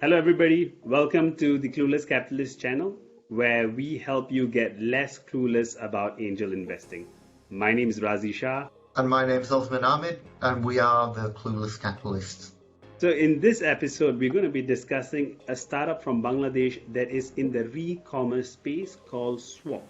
Hello, everybody. Welcome to the Clueless Capitalist channel, where we help you get less clueless about angel investing. My name is Razi Shah. And my name's Osman Ahmed, and we are the Clueless Capitalists. So in this episode, we're going to be discussing a startup from Bangladesh that is in the re-commerce space called Swap.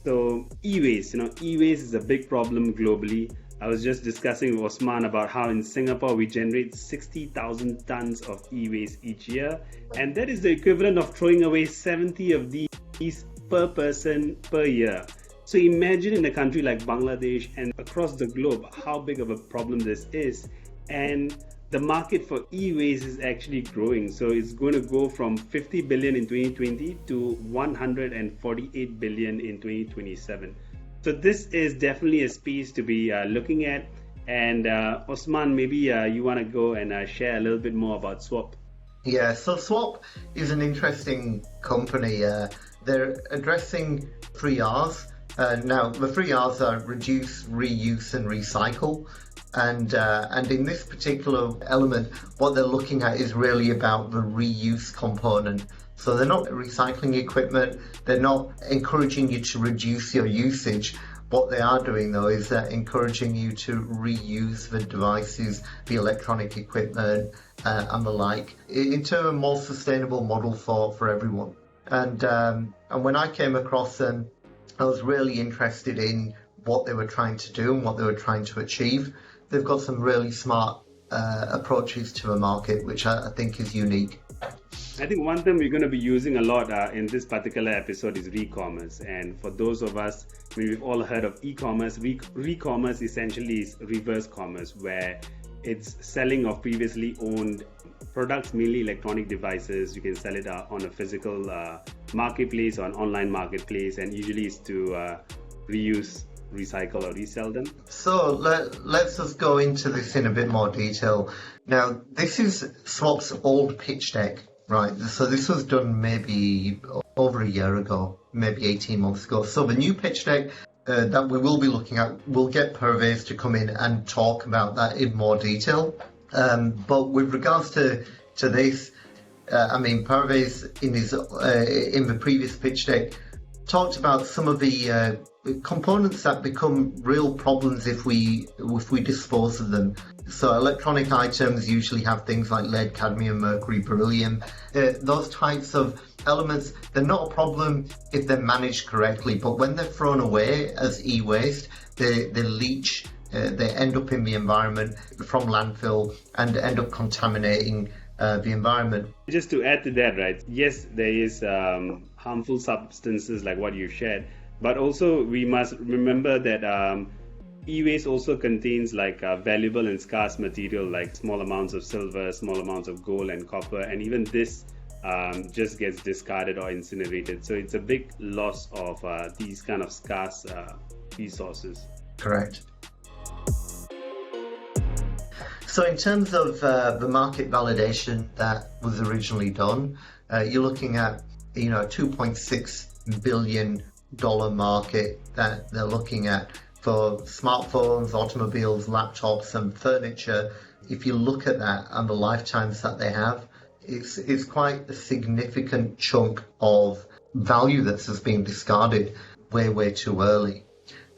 So e-waste, e-waste is a big problem globally. I was just discussing with Osman about how in Singapore we generate 60,000 tons of e-waste each year, and that is the equivalent of throwing away 70 of these per person per year. So imagine in a country like Bangladesh and across the globe how big of a problem this is, and the market for e-waste is actually growing. So it's going to go from 50 billion in 2020 to 148 billion in 2027. So this is definitely a space to be looking at. And Osman, maybe you want to go and share a little bit more about Swap. Yeah, so Swap is an interesting company. They're addressing 3Rs. Now, the 3Rs are reduce, reuse, and recycle. And in this particular element, what they're looking at is really about the reuse component. So they're not recycling equipment, they're not encouraging you to reduce your usage. What they are doing though is they're encouraging you to reuse the devices, the electronic equipment and the like, into a more sustainable model for everyone. And when I came across them, I was really interested in what they were trying to do and what they were trying to achieve. They've got some really smart approaches to a market, which I think is unique. I think one thing we're going to be using a lot in this particular episode is re-commerce. And for those of us, we've all heard of e-commerce. Re-commerce essentially is reverse commerce, where it's selling of previously owned products, mainly electronic devices. You can sell it on a physical marketplace or an online marketplace, and usually it's to reuse, recycle, or resell them. So let's just go into this in a bit more detail. Now, this is Swap's old pitch deck, right? So this was done maybe over a year ago, maybe 18 months ago. So the new pitch deck that we will be looking at, we'll get Pervez to come in and talk about that in more detail. But with regards to this, Pervez in the previous pitch deck talked about some of the components that become real problems if we dispose of them. So electronic items usually have things like lead, cadmium, mercury, beryllium. Those types of elements, they're not a problem if they're managed correctly, but when they're thrown away as e-waste, they leach, they end up in the environment from landfill and end up contaminating the environment. Just to add to that, right? Yes, there is harmful substances like what you shared, but also we must remember that e-waste also contains like valuable and scarce material like small amounts of silver, small amounts of gold and copper, and even this just gets discarded or incinerated. So it's a big loss of these kind of scarce resources. Correct. So in terms of the market validation that was originally done, you're looking at a $2.6 billion market that they're looking at for smartphones, automobiles, laptops and furniture. If you look at that and the lifetimes that they have, it's quite a significant chunk of value that's just being discarded way too early.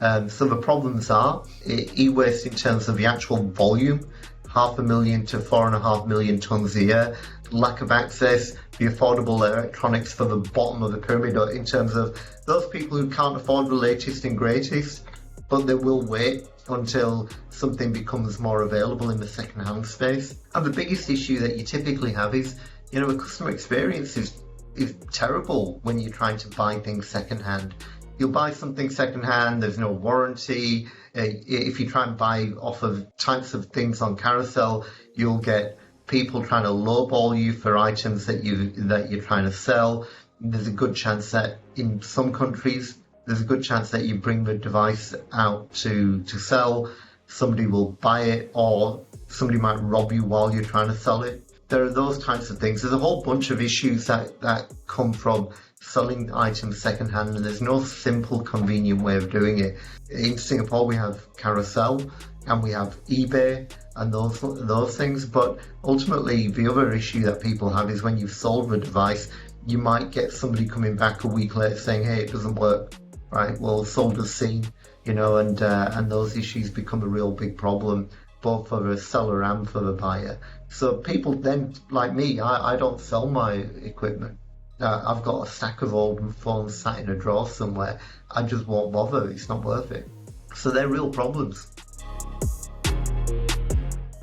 So the problems are e-waste in terms of the actual volume, 500,000 to 4.5 million tons a year, lack of access, the affordable electronics for the bottom of the pyramid in terms of those people who can't afford the latest and greatest, but they will wait until something becomes more available in the second-hand space. And the biggest issue that you typically have is, the customer experience is terrible when you're trying to buy things second-hand. You'll buy something second-hand, there's no warranty. If you try and buy off of types of things on Carousel, you'll get people trying to lowball you for items that you're trying to sell. There's a good chance that in some countries, there's a good chance that you bring the device out to sell, somebody will buy it, or somebody might rob you while you're trying to sell it. There are those types of things. There's a whole bunch of issues that come from selling items secondhand, and there's no simple, convenient way of doing it. In Singapore, we have Carousel and we have eBay and those things, but ultimately the other issue that people have is when you've sold a device, you might get somebody coming back a week later saying, hey, it doesn't work, right? Well, sold as seen, and those issues become a real big problem, both for the seller and for the buyer. So people then, like me, I don't sell my equipment. I've got a stack of old phones sat in a drawer somewhere. I just won't bother. It's not worth it. So they're real problems.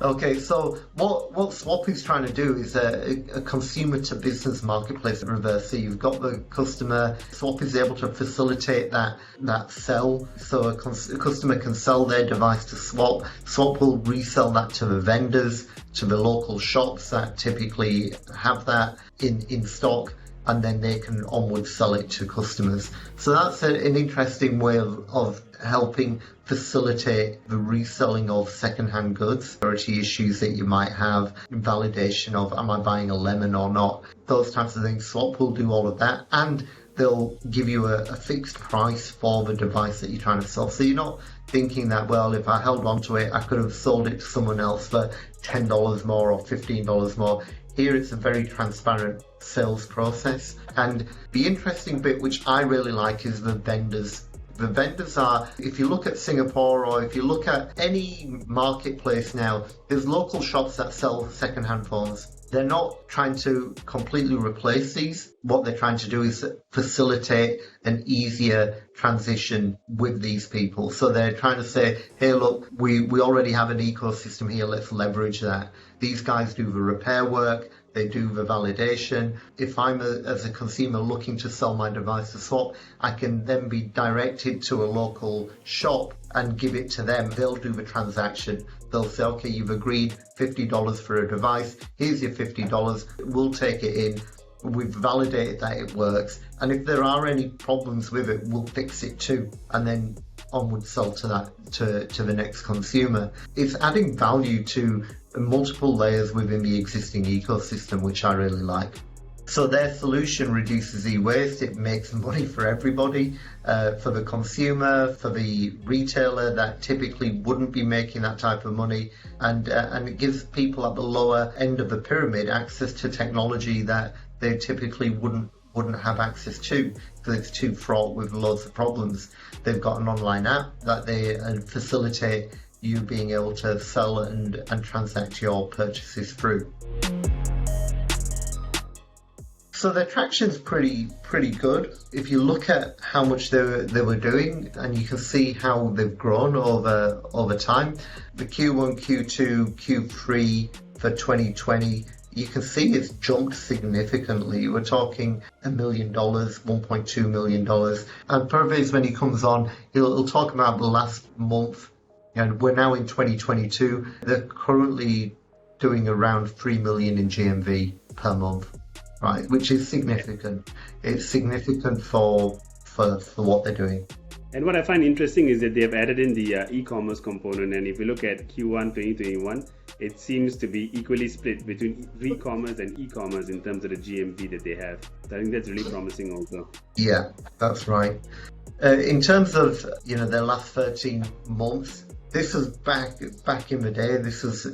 Okay, so what Swap is trying to do is a consumer to business marketplace in reverse. So you've got the customer. Swap is able to facilitate that sell. So a customer can sell their device to Swap. Swap will resell that to the vendors, to the local shops that typically have that in stock, and then they can onward sell it to customers. So that's an interesting way of helping facilitate the reselling of secondhand goods. Security issues that you might have, validation of, am I buying a lemon or not? Those types of things. Swap will do all of that, and they'll give you a fixed price for the device that you're trying to sell. So you're not thinking that, well, if I held on to it, I could have sold it to someone else for $10 more or $15 more. Here it's a very transparent sales process. And the interesting bit, which I really like, is the vendors. The vendors are, if you look at Singapore or if you look at any marketplace now, there's local shops that sell secondhand phones. They're not trying to completely replace these. What they're trying to do is facilitate an easier transition with these people. So they're trying to say, hey, look, we already have an ecosystem here. Let's leverage that. These guys do the repair work. They do the validation. If I'm as a consumer looking to sell my device to Swap, I can then be directed to a local shop and give it to them. They'll do the transaction. They'll say, okay, you've agreed $50 for a device. Here's your $50. We'll take it in. We've validated that it works. And if there are any problems with it, we'll fix it too. And then onward sell to the next consumer. It's adding value to multiple layers within the existing ecosystem, which I really like. So their solution reduces e-waste. It makes money for everybody, for the consumer, for the retailer that typically wouldn't be making that type of money, and it gives people at the lower end of the pyramid access to technology that they typically wouldn't have access to because it's too fraught with loads of problems. They've got an online app that they facilitate you being able to sell and transact your purchases through. So their traction's pretty good. If you look at how much they were doing, and you can see how they've grown over time, the Q1, Q2, Q3 for 2020, you can see it's jumped significantly. We're talking $1 million, $1.2 million. And Pervez, when he comes on, he'll talk about the last month. And we're now in 2022. They're currently doing around 3 million in GMV per month, right? Which is significant. It's significant for what they're doing. And what I find interesting is that they have added in the e-commerce component. And if you look at Q1 2021, it seems to be equally split between re-commerce and e-commerce in terms of the GMV that they have. So I think that's really promising also. Yeah, that's right. In terms of their last 13 months, this was back in the day. This was,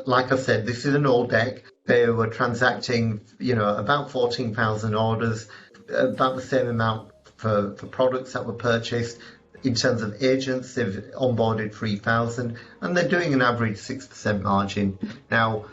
like I said, this is an old deck. They were transacting, about 14,000 orders, about the same amount for products that were purchased. In terms of agents, they've onboarded 3,000, and they're doing an average 6% margin. Now,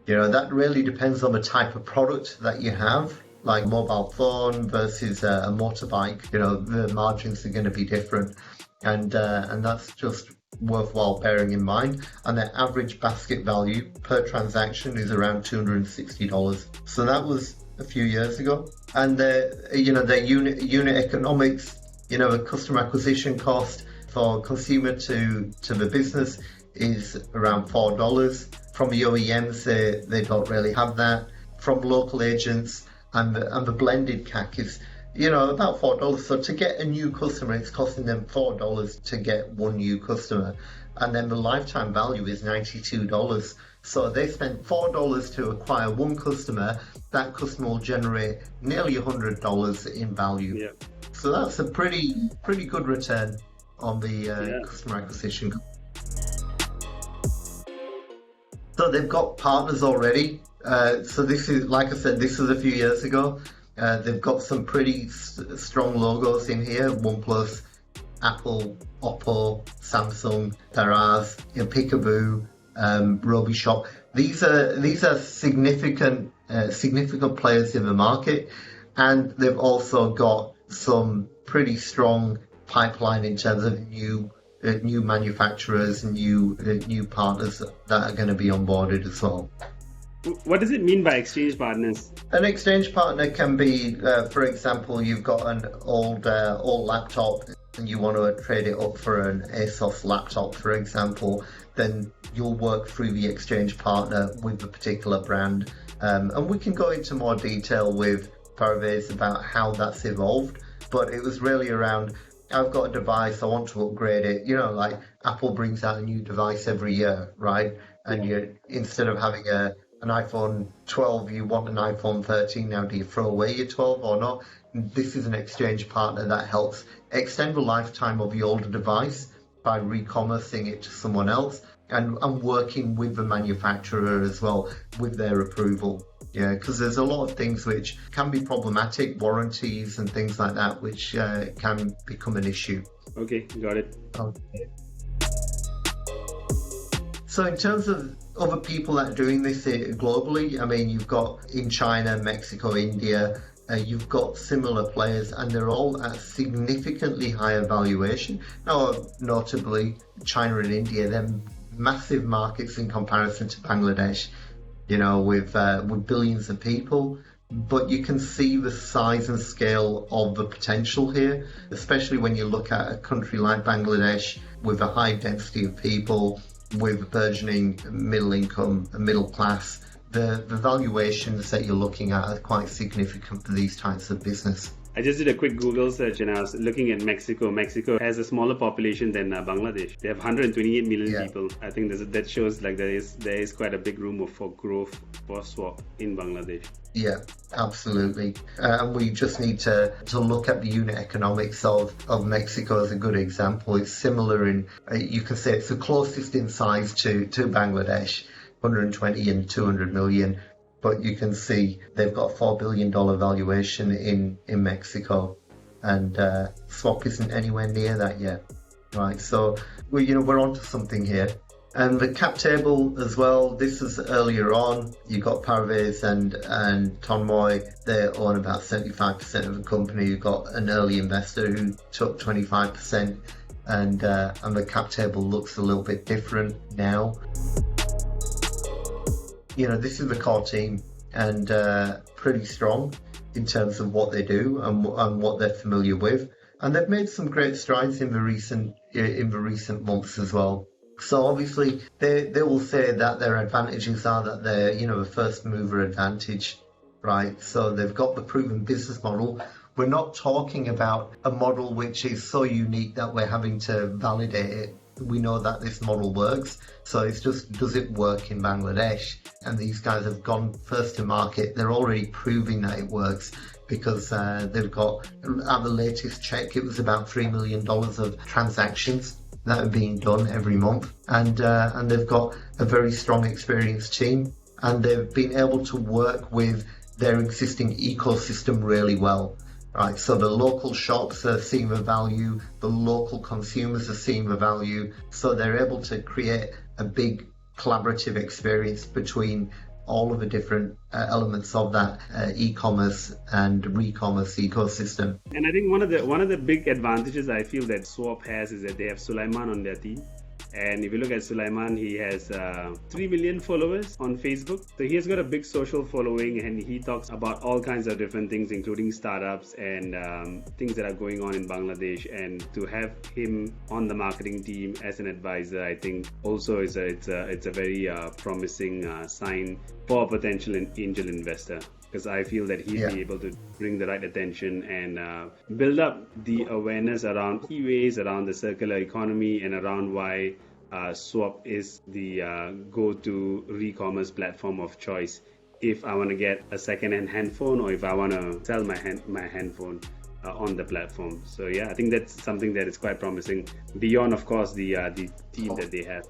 that really depends on the type of product that you have, like a mobile phone versus a motorbike. The margins are going to be different, and that's just worthwhile bearing in mind. And their average basket value per transaction is around $260. So that was a few years ago. And their unit economics, the customer acquisition cost for consumer to the business is around $4. From the OEMs, they don't really have that. From local agents, and the blended CAC is about $4. So to get a new customer, it's costing them $4 to get one new customer. and then the lifetime value is $92. So they spent $4 to acquire one customer. That customer will generate nearly $100 in value. Yeah. So that's a pretty good return on the Yeah. customer acquisition. So they've got partners already. So this is, like I said, this was a few years ago. They've got some pretty strong logos in here: OnePlus, Apple, Oppo, Samsung, Daraz, Peekaboo, RobiShop. These are significant players in the market, and they've also got some pretty strong pipeline in terms of new manufacturers, new partners that are going to be onboarded as well. What does it mean by exchange partners? An exchange partner can be, for example, you've got an old laptop and you want to trade it up for an ASUS laptop, for example, then you'll work through the exchange partner with the particular brand. And we can go into more detail with Parvez about how that's evolved, but it was really around, I've got a device, I want to upgrade it. Like Apple brings out a new device every year, right? And instead of having an iPhone 12, you want an iPhone 13 now. Do you throw away your 12 or not? This is an exchange partner that helps extend the lifetime of the older device by re-commercing it to someone else and working with the manufacturer as well with their approval. Yeah, because there's a lot of things which can be problematic, warranties and things like that, which can become an issue. Okay, got it. Okay. So in terms of other people that are doing this globally, I mean, you've got in China, Mexico, India, you've got similar players, and they're all at significantly higher valuation. Now, notably, China and India, they're massive markets in comparison to Bangladesh, with billions of people. But you can see the size and scale of the potential here, especially when you look at a country like Bangladesh with a high density of people, with burgeoning middle income and middle class. The valuations that you're looking at are quite significant for these types of business. I just did a quick Google search and I was looking at Mexico. Mexico has a smaller population than Bangladesh. They have 128 million people. I think that shows like there is quite a big room for growth for swap in Bangladesh. Yeah, absolutely. And we just need to look at the unit economics of Mexico as a good example. It's similar in, you can say it's the closest in size to Bangladesh, 120 and 200 million. But you can see they've got a $4 billion valuation in Mexico, and swap isn't anywhere near that yet, right? So we're onto something here. And the cap table as well, this is earlier on. You got Parvez and Tonmoy, they own about 75% of the company. You've got an early investor who took 25%, and the cap table looks a little bit different now. This is the core team, and pretty strong in terms of what they do and what they're familiar with. And they've made some great strides in the recent months as well. So obviously they will say that their advantages are that they're a first mover advantage, right? So they've got the proven business model. We're not talking about a model which is so unique that we're having to validate it. We know that this model works, so it's just, does it work in Bangladesh? And these guys have gone first to market. They're already proving that it works because they've got, at the latest check, it was about $3 million of transactions that are being done every month, and they've got a very strong, experienced team, and they've been able to work with their existing ecosystem really well. Right, so the local shops are seeing the value, the local consumers are seeing the value, so they're able to create a big collaborative experience between all of the different elements of that e-commerce and re-commerce ecosystem. And I think one of the big advantages I feel that Swap has is that they have Sulaiman on their team. And if you look at Sulaiman, he has 3 million followers on Facebook. So he has got a big social following, and he talks about all kinds of different things, including startups and things that are going on in Bangladesh. And to have him on the marketing team as an advisor, I think also it's a very promising sign for a potential angel investor. Because I feel that he'll be able to bring the right attention and build up the awareness around e-waste, around the circular economy, and around why Swap is the go-to re-commerce platform of choice if I want to get a second-hand handphone or if I want to sell my handphone on the platform. So yeah, I think that's something that is quite promising beyond, of course, the team that they have.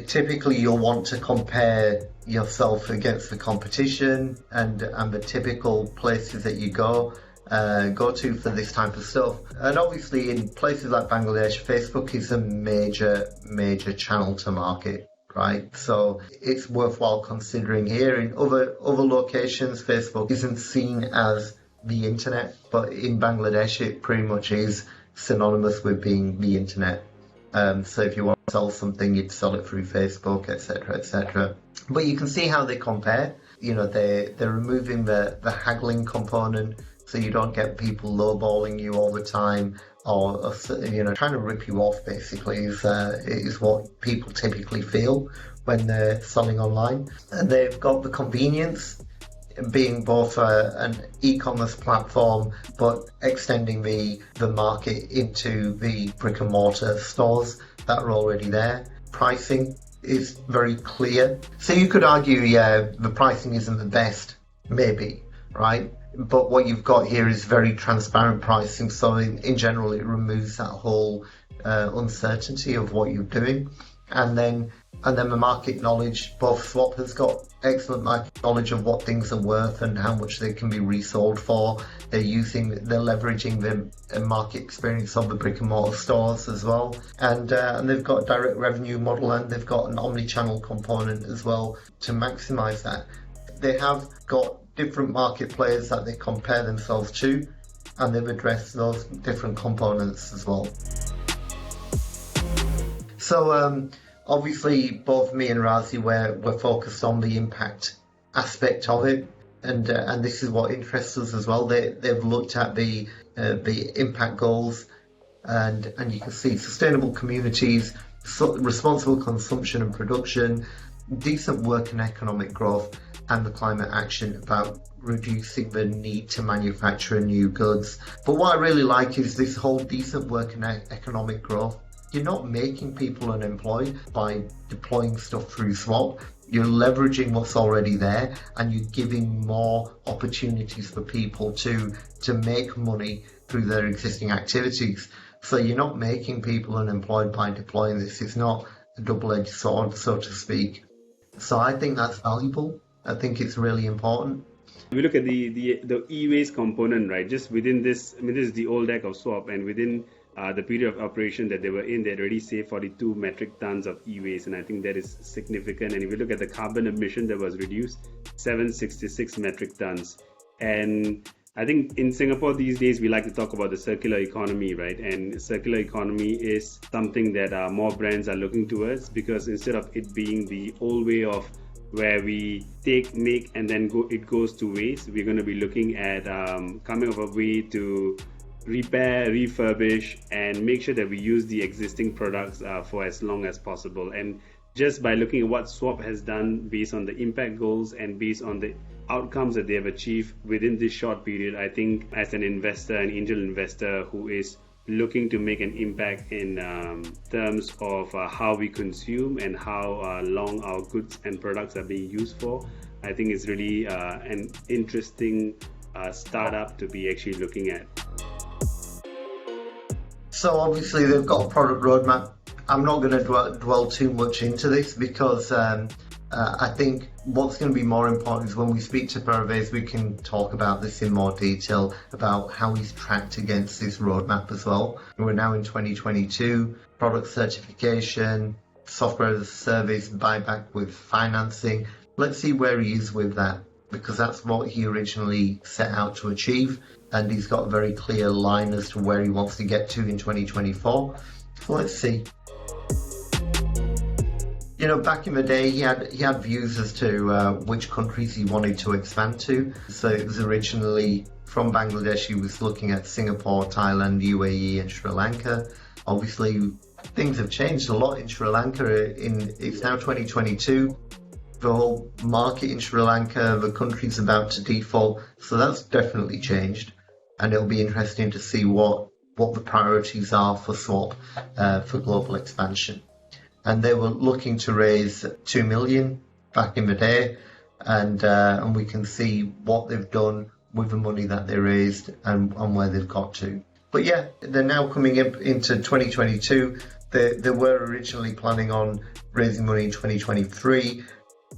Typically, you'll want to compare yourself against the competition and the typical places that you go to for this type of stuff. And obviously, in places like Bangladesh, Facebook is a major channel to market, right? So it's worthwhile considering here. In other locations, Facebook isn't seen as the internet, but in Bangladesh, it pretty much is synonymous with being the internet. So if you want to sell something, you'd sell it through Facebook, etc., etc. But you can see how they compare. You know, they're removing the haggling component, so you don't get people lowballing you all the time, or trying to rip you off. Basically, is what people typically feel when they're selling online. And they've got the convenience, being both an e-commerce platform, but extending the market into the brick and mortar stores that are already there. Pricing is very clear. So you could argue, yeah, the pricing isn't the best, maybe, right? But what you've got here is very transparent pricing. So in general, it removes that whole uncertainty of what you're doing. And then the market knowledge. Both Swap has got excellent market knowledge of what things are worth and how much they can be resold for. They're leveraging the market experience of the brick and mortar stores as well. And they've got a direct revenue model, and they've got an omni-channel component as well to maximize that. They have got different market players that they compare themselves to, and they've addressed those different components as well. So obviously, both me and Razi we're focused on the impact aspect of it, and this is what interests us as well. They've looked at the impact goals, and you can see sustainable communities, responsible consumption and production, decent work and economic growth, and the climate action about reducing the need to manufacture new goods. But what I really like is this whole decent work and economic growth. You're not making people unemployed by deploying stuff through Swap. You're leveraging what's already there, and you're giving more opportunities for people to make money through their existing activities. So you're not making people unemployed by deploying this. It's not a double-edged sword, so to speak. So I think that's valuable. I think it's really important. We look at the e-waste component, right? Just within this, I mean, this is the old deck of Swap, and within the period of operation that they were in, they already saved 42 metric tons of e-waste, and I think that is significant. And if you look at the carbon emission that was reduced, 766 metric tons. And I think in Singapore these days we like to talk about the circular economy, right? And circular economy is something that more brands are looking towards, because instead of it being the old way of where we make and then it goes to waste, we're going to be looking at coming up with a way to repair, refurbish, and make sure that we use the existing products for as long as possible. And just by looking at what Swap has done based on the impact goals and based on the outcomes that they have achieved within this short period, I think as an investor, an angel investor who is looking to make an impact in terms of how we consume and how long our goods and products are being used for, I think it's really an interesting startup to be actually looking at. So obviously they've got a product roadmap. I'm not going to dwell too much into this, because I think what's going to be more important is when we speak to Parvez, we can talk about this in more detail, about how he's tracked against this roadmap as well. We're now in 2022, product certification, software as a service, buyback with financing. Let's see where he is with that, because that's what he originally set out to achieve, and he's got a very clear line as to where he wants to get to in 2024. So let's see. You know, back in the day, he had views as to which countries he wanted to expand to. So it was originally from Bangladesh. He was looking at Singapore, Thailand, UAE, and Sri Lanka. Obviously, things have changed a lot in Sri Lanka. It's now 2022. The whole market in Sri Lanka, the country's about to default, so that's definitely changed. And it'll be interesting to see what what the priorities are for Swap for global expansion. And they were looking to raise 2 million back in the day, and we can see what they've done with the money that they raised and where they've got to. But yeah, they're now coming into 2022. They were originally planning on raising money in 2023,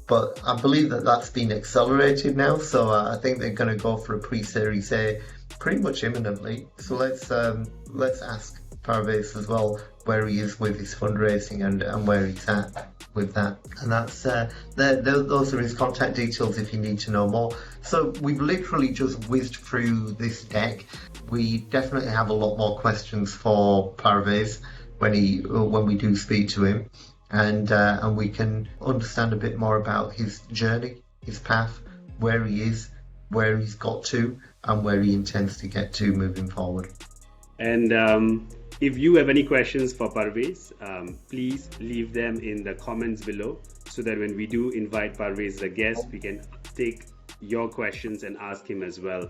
but I believe that that's been accelerated now. So I think they're going to go for a pre-Series A pretty much imminently. So let's ask Parvez as well where he is with his fundraising and where he's at with that. And that's those are his contact details if you need to know more. So we've literally just whizzed through this deck. We definitely have a lot more questions for Parvez when we do speak to him, and we can understand a bit more about his journey, his path, where he is, where he's got to, and where he intends to get to moving forward. And if you have any questions for Parvez, please leave them in the comments below, so that when we do invite Parvez as a guest, we can take your questions and ask him as well.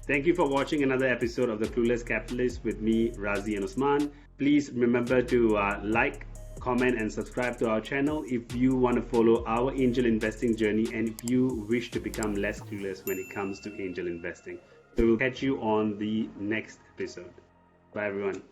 Thank you for watching another episode of The Clueless Capitalist with me, Razi and Osman. Please remember to like, comment and subscribe to our channel if you want to follow our angel investing journey and if you wish to become less clueless when it comes to angel investing. So we'll catch you on the next episode. Bye everyone.